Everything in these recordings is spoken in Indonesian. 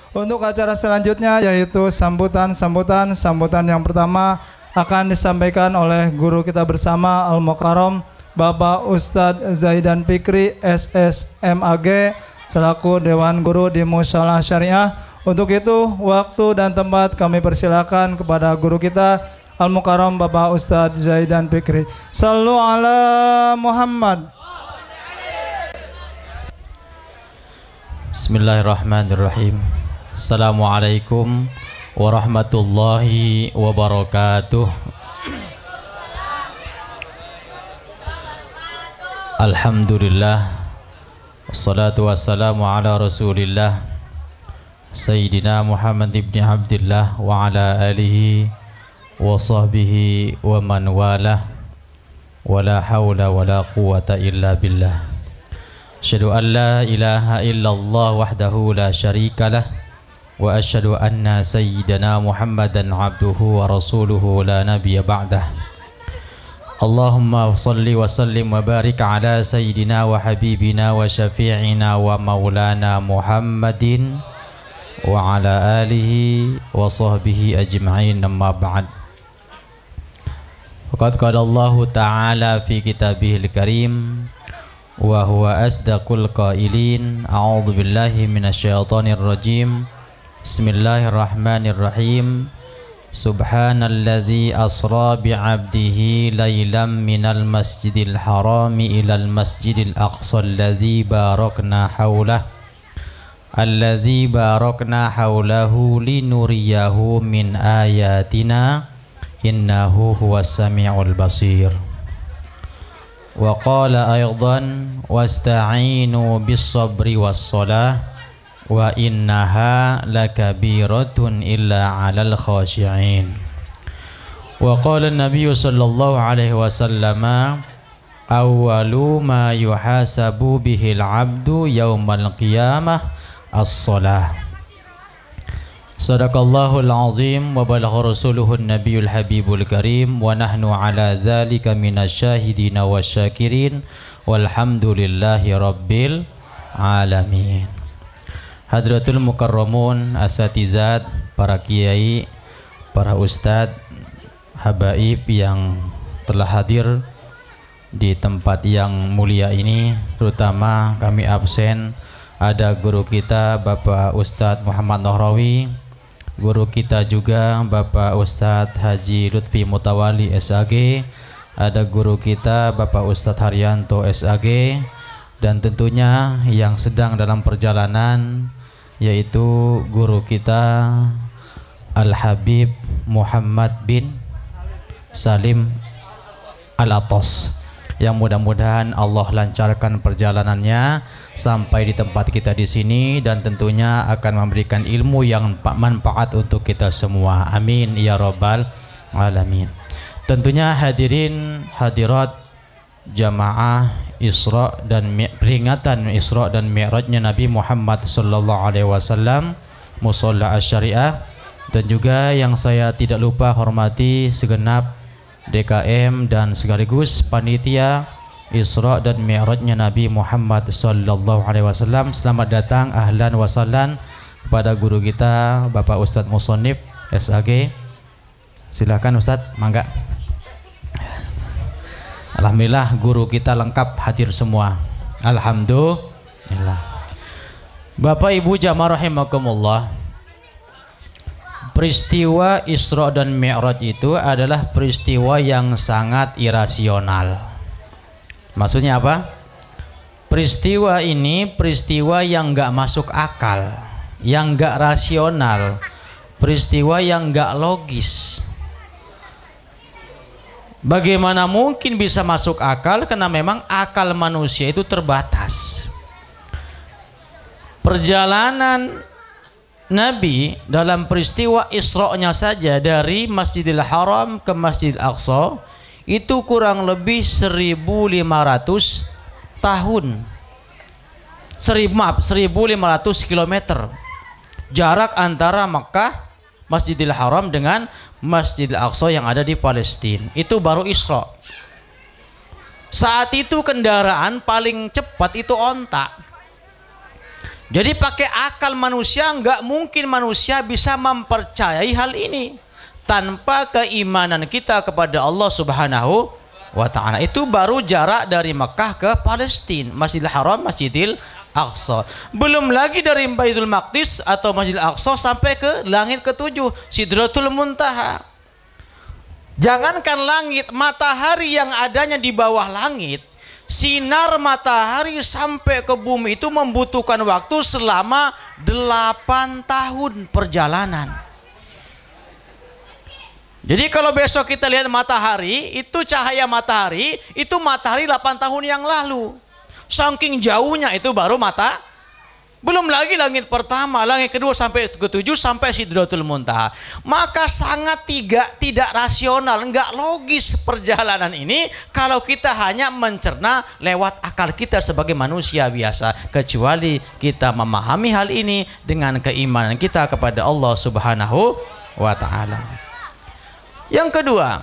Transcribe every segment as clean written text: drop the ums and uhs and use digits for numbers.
Untuk acara selanjutnya yaitu sambutan yang pertama akan disampaikan oleh guru kita bersama Al-Mukarram Bapak Ustadz Zaidan Fikri SSMAG selaku Dewan Guru di Mushola Syariah. Untuk itu waktu dan tempat kami persilakan kepada guru kita Al-Mukarram Bapak Ustadz Zaidan Fikri. Sallu ala Muhammad. Bismillahirrahmanirrahim. Assalamualaikum warahmatullahi wabarakatuh. Alhamdulillah, wassalatu wassalamu ala rasulillah Sayyidina Muhammad ibn Abdillah wa ala alihi wa sahbihi wa man walah, wa la hawla wa la quwata illa billah. Asyhadu an la ilaha illallah wahdahu la syarikalah wa asyhadu anna sayyidana Muhammadan abduhu wa rasuluhu la nabiyya ba'dah. Allahumma salli wa sallim wa barik ala sayyidina wa habibina wa syafi'ina wa maulana Muhammadin wa ala alihi wa sahbihi ajma'in, amma ba'd. Faqad qala Allah ta'ala fi kitabihil karim wa huwa asdaqul qailin. A'udzu billahi minasyaitonir rajim. Bismillahirrahmanirrahim. Subhanalladzi asra bi'abdihi lailam minal masjidil harami ilal masjidil aqsa alladzi barakna haulahu linuriyahu min ayatina innahu huwas sami'ul basir. Wa qala aydan wasta'inu bis sabri was shalah wa innaha lakabiratun illa 'alal khashi'in. Wa qala an-nabiy sallallahu alaihi wasallam awwalu ma yuhasabu bihil 'abdu yaumal qiyamah as-shalah. Sadaqallahul azim wa balagha rasuluhun nabiyul habibul karim wa nahnu ala dzalika minasyahidina wasyakirin walhamdulillahi rabbil alamin. Hadratul mukarramun asatizat, para kiai, para ustadz, habaib yang telah hadir di tempat yang mulia ini, terutama kami absen ada guru kita Bapak Ustadz Muhammad Nahrawi, guru kita juga Bapak Ustadz Haji Lutfi Mutawali SAG, ada guru kita Bapak Ustadz Haryanto SAG, dan tentunya yang sedang dalam perjalanan yaitu guru kita Al-Habib Muhammad bin Salim Al-Atos, yang mudah-mudahan Allah lancarkan perjalanannya sampai di tempat kita di sini dan tentunya akan memberikan ilmu yang manfaat untuk kita semua. Amin ya rabbal alamin. Tentunya hadirin hadirat jamaah Isra dan peringatan Isra dan Mi'rajnya Nabi Muhammad sallallahu alaihi wasallam Mushola Asy-Syariah, dan juga yang saya tidak lupa hormati segenap DKM dan sekaligus panitia Isra dan Mi'rajnya Nabi Muhammad sallallahu alaihi wasallam. Selamat datang, ahlan wa sahlan kepada guru kita Bapak Ustadz Musonif SAG. Silakan Ustadz, mangga. Alhamdulillah guru kita lengkap hadir semua. Alhamdulillah. Bapak Ibu jamaah rahimakumullah, peristiwa Isra dan Mi'raj itu adalah peristiwa yang sangat irasional. Maksudnya apa? Peristiwa ini peristiwa yang gak masuk akal, yang gak rasional, peristiwa yang gak logis. Bagaimana mungkin bisa masuk akal? Karena memang akal manusia itu terbatas. Perjalanan Nabi dalam peristiwa Isra-nya saja dari Masjidil Haram ke Masjidil Aqsa itu kurang lebih 1.500 tahun. 1.500 kilometer jarak antara Mekah, Masjidil Haram dengan Masjidil Aqsa yang ada di Palestina. Itu baru Isra. Saat itu kendaraan paling cepat itu onta. Jadi pakai akal manusia nggak mungkin manusia bisa mempercayai hal ini tanpa keimanan kita kepada Allah Subhanahu wa ta'ala. Itu baru jarak dari Mekah ke Palestina, Masjidil Haram, Masjidil Aqsa. Belum lagi dari Baitul Maqdis atau Masjidil Aqsa sampai ke langit ketujuh, Sidratul Muntaha. Jangankan langit, matahari yang adanya di bawah langit, sinar matahari sampai ke bumi itu membutuhkan waktu selama 8 tahun perjalanan. Jadi kalau besok kita lihat matahari, itu cahaya matahari, itu matahari 8 tahun yang lalu. Saking jauhnya itu baru belum lagi langit pertama, langit kedua sampai ketujuh sampai Sidratul Muntaha. Maka sangat tidak rasional, enggak logis perjalanan ini kalau kita hanya mencerna lewat akal kita sebagai manusia biasa, kecuali kita memahami hal ini dengan keimanan kita kepada Allah Subhanahu wa ta'ala. Yang kedua,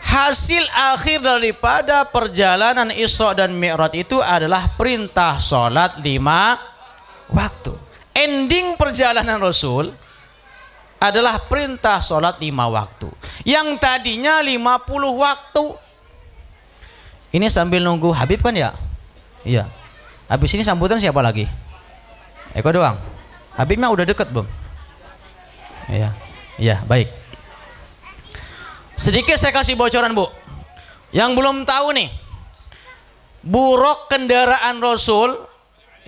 hasil akhir daripada perjalanan Isra dan Mi'raj itu adalah perintah sholat 5 waktu. Ending perjalanan Rasul adalah perintah sholat 5 waktu. Yang tadinya 50 waktu. Ini sambil nunggu Habib kan ya? Iya. Habis ini sambutan siapa lagi? Eko doang. Habibnya udah deket belum? Iya. Iya, baik. Sedikit saya kasih bocoran, Bu. Yang belum tahu nih, buruk kendaraan Rasul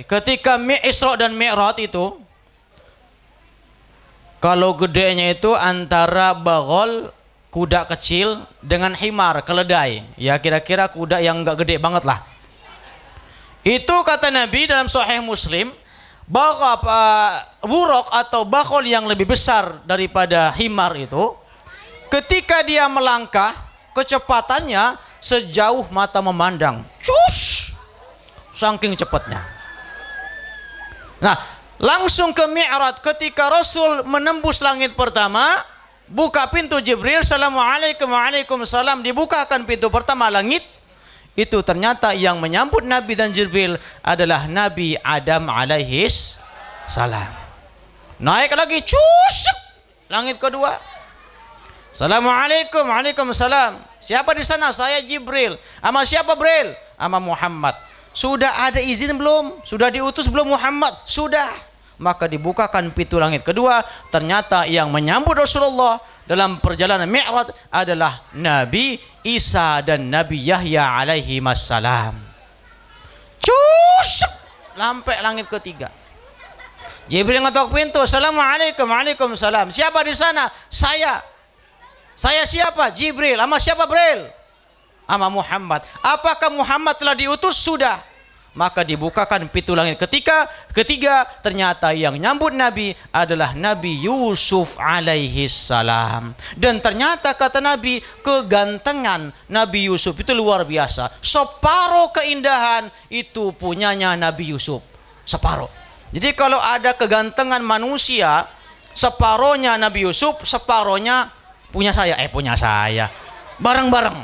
ketika Isra dan Mi'raj itu, kalau gedenya itu antara bagol, kuda kecil, dengan himar, keledai. Ya kira-kira kuda yang enggak gede banget lah. Itu kata Nabi dalam Sahih Muslim, buruk atau bagol yang lebih besar daripada himar itu, ketika dia melangkah, kecepatannya sejauh mata memandang. Cus! Saking cepatnya. Nah, langsung ke Mi'raj, ketika Rasul menembus langit pertama, buka pintu Jibril, Assalamualaikum, waalaikumsalam, dibukakan pintu pertama langit, itu ternyata yang menyambut Nabi dan Jibril adalah Nabi Adam alaihis salam. Naik lagi, cus! Langit kedua. Assalamualaikum, waalaikumsalam. Siapa di sana? Saya Jibril. Ama siapa Bril? Ama Muhammad. Sudah ada izin belum? Sudah diutus belum Muhammad? Sudah. Maka dibukakan pintu langit kedua. Ternyata yang menyambut Rasulullah dalam perjalanan Mi'raj adalah Nabi Isa dan Nabi Yahya alaihi wassalam. Cus! Sampai langit ketiga. Jibril ngetok pintu. Assalamualaikum, waalaikumsalam. Siapa di sana? Saya siapa? Jibril. Ama siapa Bril? Ama Muhammad. Apakah Muhammad telah diutus? Sudah. Maka dibukakan pintu langit ketiga, ternyata yang nyambut Nabi adalah Nabi Yusuf alaihi salam. Dan ternyata kata Nabi, kegantengan Nabi Yusuf itu luar biasa. Separuh keindahan itu punyanya Nabi Yusuf. Separuh. Jadi kalau ada kegantengan manusia, separuhnya Nabi Yusuf, separuhnya punya saya. Bareng-bareng.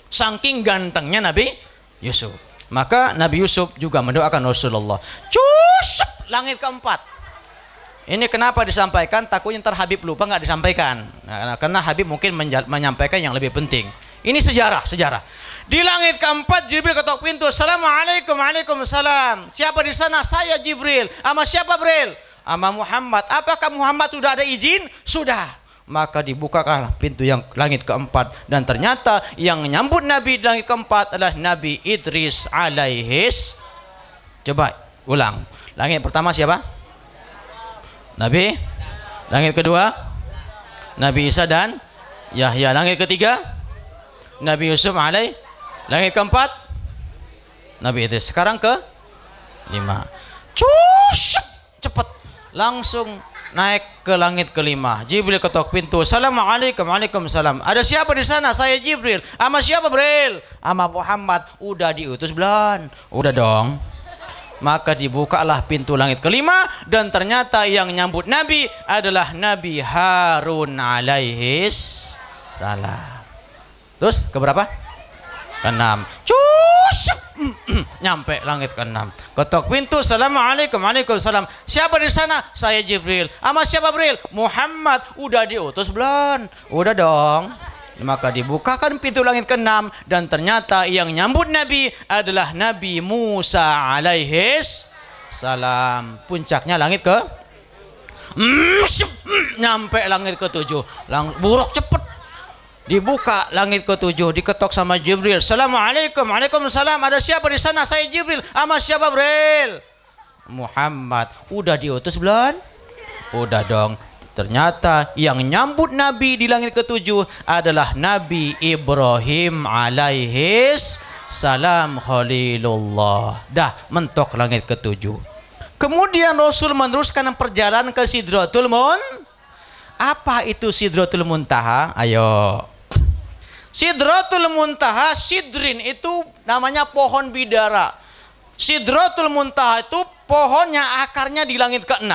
Saking gantengnya Nabi Yusuf. Maka Nabi Yusuf juga mendoakan Rasulullah. Cusep langit keempat. Ini kenapa disampaikan? Takutnya ntar Habib lupa nggak disampaikan. Nah, karena Habib mungkin menyampaikan yang lebih penting. Ini sejarah. Di langit keempat Jibril ketok pintu. Assalamualaikum, waalaikumsalam. Siapa di sana? Saya Jibril. Ama siapa Bril? Ama Muhammad. Apakah Muhammad sudah ada izin? Sudah. Maka dibukakan pintu yang langit keempat, dan ternyata yang menyambut Nabi di langit keempat adalah Nabi Idris alaihis. Coba ulang. Langit pertama siapa? Nabi. Langit kedua Nabi Isa dan Yahya. Langit ketiga Nabi Yusuf alaih. Langit keempat Nabi Idris. Sekarang ke 5. Cus, cepet langsung naik ke langit kelima. Jibril ketok pintu. Assalamualaikum, waalaikumsalam. Ada siapa di sana? Saya Jibril. Ama siapa Bril? Ama Muhammad. Udah diutus belum? Udah dong. Maka dibukalah pintu langit kelima, dan ternyata yang nyambut Nabi adalah Nabi Harun alaihis salam. Terus keberapa? Ke-6. Syuk. Nyampe langit ke-6. Ketok pintu, assalamualaikum. Waalaikumsalam. Siapa di sana? Saya Jibril. Sama siapa Jibril? Muhammad. Udah diutus belum? Udah dong. Maka dibukakan pintu langit ke-6 dan ternyata yang nyambut Nabi adalah Nabi Musa alaihis salam. Puncaknya langit ke nyampe langit ke-7. Buruk cepet. Dibuka langit ke-7, diketok sama Jibril. Assalamualaikum. Waalaikumsalam. Ada siapa di sana? Saya Jibril. Sama siapa Jibril? Muhammad. Udah diutus belum? Udah dong. Ternyata yang nyambut Nabi di langit ke-7 adalah Nabi Ibrahim alaihis salam Khalilullah. Dah mentok langit ke-7. Kemudian Rasul meneruskan perjalanan ke Sidratul Muntaha. Apa itu Sidratul Muntaha? Ayo. Sidratul Muntaha, sidrin itu namanya pohon bidara. Sidratul Muntaha itu pohonnya akarnya di langit ke-6,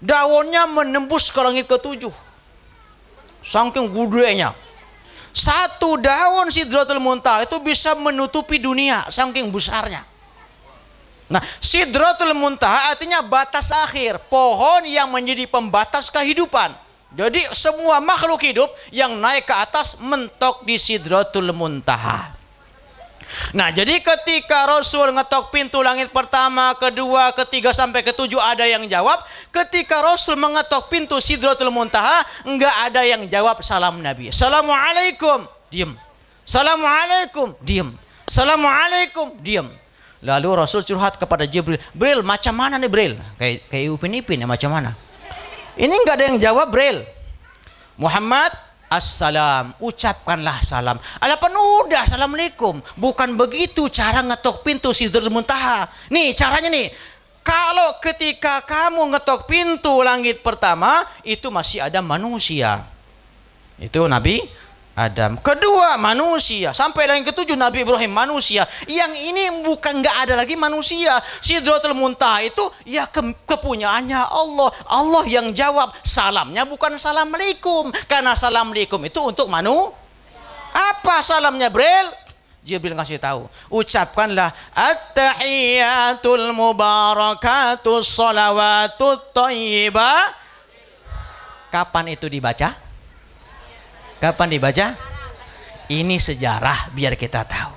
daunnya menembus ke langit ke-7. Saking gedenya. Satu daun Sidratul Muntaha itu bisa menutupi dunia, saking besarnya. Nah, Sidratul Muntaha artinya batas akhir, pohon yang menjadi pembatas kehidupan. Jadi semua makhluk hidup yang naik ke atas mentok di Sidratul Muntaha. Nah, jadi ketika Rasul ngetok pintu langit pertama, kedua, ketiga sampai ke-7 ada yang jawab. Ketika Rasul mengetok pintu Sidratul Muntaha, enggak ada yang jawab salam Nabi. Assalamualaikum, diem. Assalamualaikum, diem. Assalamualaikum, diem. Lalu Rasul curhat kepada Jibril. Bril, macam mana nih Bril? Kayak Upin-Ipin ya, macam mana? Ini enggak ada yang jawab Bril. Muhammad, assalam, ucapkanlah salam. Alapan udah, assalamualaikum. Bukan begitu cara ngetok pintu Sidratul Muntaha. Nih caranya nih. Kalau ketika kamu ngetok pintu langit pertama, itu masih ada manusia. Itu Nabi Adam. Kedua manusia. Sampai langit ke-7 Nabi Ibrahim manusia. Yang ini bukan nggak ada lagi manusia. Sidratul Muntaha itu ya kepunyaannya Allah. Allah yang jawab. Salamnya bukan assalamualaikum. Karena assalamualaikum itu untuk Apa salamnya Bril? Jibril ngasih tahu. Ucapkanlah at-tahiyatul mubarakatus salawatut thayyibah. Kapan itu dibaca? Kapan dibaca? Ini sejarah biar kita tahu.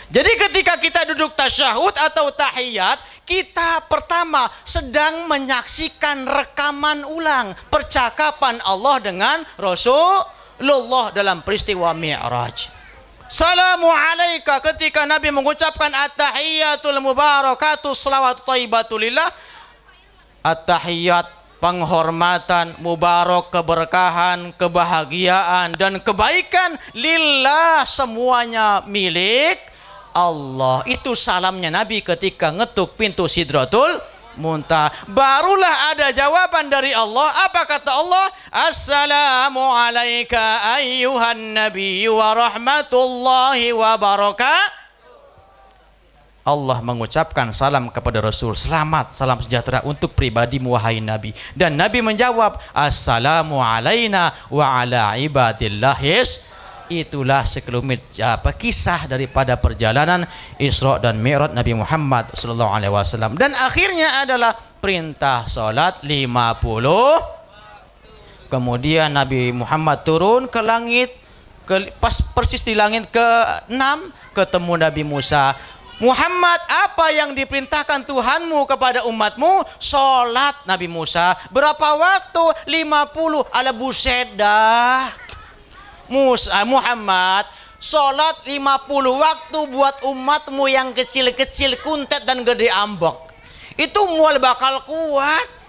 Jadi ketika kita duduk tasyahud atau tahiyat, kita pertama sedang menyaksikan rekaman ulang percakapan Allah dengan Rasulullah dalam peristiwa Mi'raj. Salamu alaika, ketika Nabi mengucapkan at-tahiyatul mubarakatus salawatut thayyibatulillah. At-tahiyat, penghormatan, mubarak, keberkahan, kebahagiaan dan kebaikan lillah, semuanya milik Allah. Itu salamnya Nabi ketika ngetuk pintu Sidratul Muntaha. Barulah ada jawaban dari Allah. Apa kata Allah? Assalamu alayka ayyuhan nabiyyu wa rahmatullahi wa barakatuh. Allah mengucapkan salam kepada Rasul. Selamat, salam sejahtera untuk pribadimu wahai Nabi. Dan Nabi menjawab, Assalamu alaina wa ala ibadillahis. Itulah sekelumit kisah daripada perjalanan Isra dan Mi'raj Nabi Muhammad sallallahu alaihi wasallam. Dan akhirnya adalah perintah salat 50. Kemudian Nabi Muhammad turun ke langit, persis di langit ke-6 ketemu Nabi Musa. Muhammad, apa yang diperintahkan Tuhanmu kepada umatmu? Sholat. Nabi Musa, berapa waktu? 50. Ala buset dah. Muhammad, sholat 50 waktu buat umatmu yang kecil-kecil, kuntet dan gede ambok. Itu mual bakal kuat.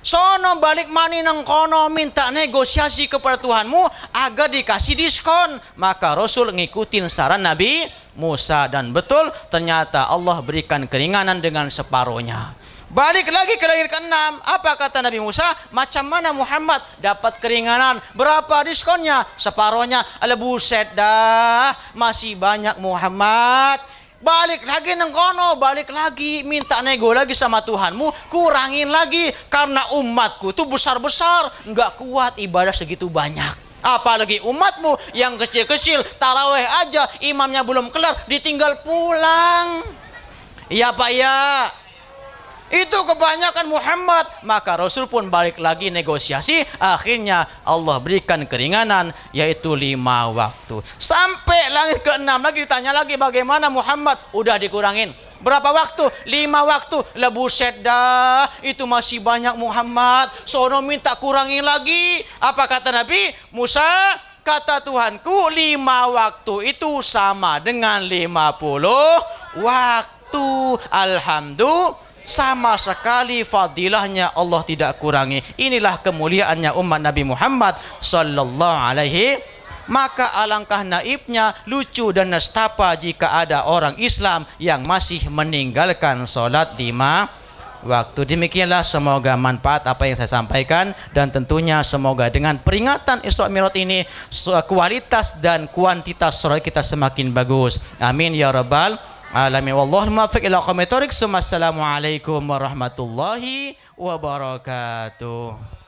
Sono balik mani nang kono, minta negosiasi kepada Tuhanmu agar dikasih diskon. Maka Rasul ngikutin saran Nabi Musa, dan betul ternyata Allah berikan keringanan dengan separuhnya. Balik lagi ke langit ke-6. Apa kata Nabi Musa? Macam mana Muhammad dapat keringanan? Berapa diskonnya? Separuhnya. Ala buset dah, masih banyak Muhammad. Balik lagi nengkono, balik lagi minta nego lagi sama Tuhanmu, kurangin lagi karena umatku itu besar-besar, nggak kuat ibadah segitu banyak. Apalagi umatmu yang kecil-kecil, taraweh aja imamnya belum kelar, ditinggal pulang. Iya Pak ya. Itu kebanyakan Muhammad. Maka Rasul pun balik lagi negosiasi. Akhirnya Allah berikan keringanan, yaitu 5 waktu. Sampai langit ke-6 lagi ditanya lagi, bagaimana Muhammad? Udah dikurangin. Berapa waktu? 5 waktu. Lah buset dah, itu masih banyak Muhammad. Sono minta kurangin lagi. Apa kata Nabi Musa? Kata Tuhanku, 5 waktu itu sama dengan 50 waktu. Alhamdulillah, sama sekali fadilahnya Allah tidak kurangi. Inilah kemuliaannya umat Nabi Muhammad sallallahu alaihi. Maka alangkah naibnya, lucu dan nestapa jika ada orang Islam yang masih meninggalkan sholat 5 waktu. Demikianlah, semoga manfaat apa yang saya sampaikan, dan tentunya semoga dengan peringatan Isra Mi'raj ini kualitas dan kuantitas sholat kita semakin bagus. Amin ya rabbal alamin. Wallahu muwaffiq ila aqwamit thoriq. Assalamualaikum warahmatullahi wabarakatuh.